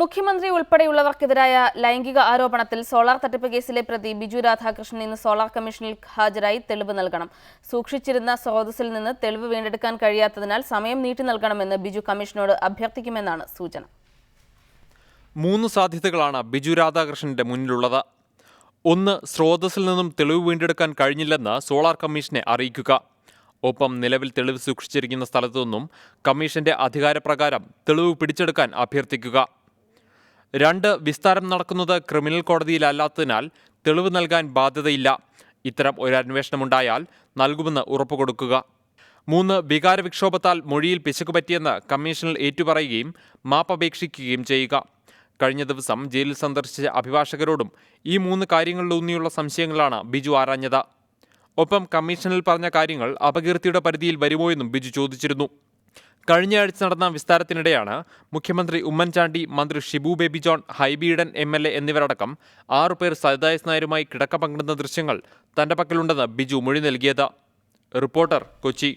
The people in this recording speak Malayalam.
മുഖ്യമന്ത്രി ഉൾപ്പെടെയുള്ളവർക്കെതിരായ ലൈംഗിക ആരോപണത്തിൽ സോളാർ തട്ടിപ്പ് കേസിലെ പ്രതി ബിജു രാധാകൃഷ്ണൻ ഇന്ന് സോളാർ കമ്മീഷനിൽ ഹാജരായി തെളിവ് നൽകണം. സൂക്ഷിച്ചിരുന്ന സ്രോതസ്സിൽ നിന്ന് തെളിവ് വീണ്ടെടുക്കാൻ കഴിയാത്തതിനാൽ സമയം നീട്ടി നൽകണമെന്ന് ബിജു കമ്മീഷനോട് അഭ്യർത്ഥിക്കുമെന്നാണ് സൂചന. 3 സാധ്യതകളാണ് ബിജു രാധാകൃഷ്ണന്റെ മുന്നിലുള്ളത്. 1. സ്രോതസ്സിൽ നിന്നും തെളിവ് വീണ്ടെടുക്കാൻ കഴിഞ്ഞില്ലെന്ന് സോളാർ കമ്മീഷനെ അറിയിക്കുക. ഒപ്പം നിലവിൽ തെളിവ് സൂക്ഷിച്ചിരിക്കുന്ന സ്ഥലത്തു നിന്നും കമ്മീഷന്റെ അധികാരപ്രകാരം തെളിവ് പിടിച്ചെടുക്കാൻ അഭ്യർത്ഥിക്കുക. 2. വിസ്താരം നടക്കുന്നത് ക്രിമിനൽ കോടതിയിലല്ലാത്തതിനാൽ തെളിവ് നൽകാൻ ബാധ്യതയില്ല. ഇത്തരം ഒരു അന്വേഷണമുണ്ടായാൽ നൽകുമെന്ന് ഉറപ്പുകൊടുക്കുക. 3. വികാരവിക്ഷോഭത്താൽ മൊഴിയിൽ പിശക് പറ്റിയെന്ന് കമ്മീഷനിൽ ഏറ്റുപറയുകയും മാപ്പപേക്ഷിക്കുകയും ചെയ്യുക. കഴിഞ്ഞ ദിവസം ജയിലിൽ സന്ദർശിച്ച അഭിഭാഷകരോടും ഈ 3 കാര്യങ്ങളിലൂന്നിയുള്ള സംശയങ്ങളാണ് ബിജു ആരാഞ്ഞത്. ഒപ്പം കമ്മീഷനിൽ പറഞ്ഞ കാര്യങ്ങൾ അപകീർത്തിയുടെ പരിധിയിൽ വരുമോയെന്നും ബിജു ചോദിച്ചിരുന്നു. കഴിഞ്ഞയാഴ്ച നടന്ന വിസ്താരത്തിനിടെയാണ് മുഖ്യമന്ത്രി ഉമ്മൻചാണ്ടി, മന്ത്രി Shibu baby John, Hibi Eden MLA എന്നിവരടക്കം 6 പേർ സരിതാസ് നായരുമായി കിടക്ക പങ്കിടുന്ന ദൃശ്യങ്ങൾ തന്റെ പക്കലുണ്ടെന്ന് ബിജു മൊഴി നൽകിയത്. റിപ്പോർട്ടർ, കൊച്ചി.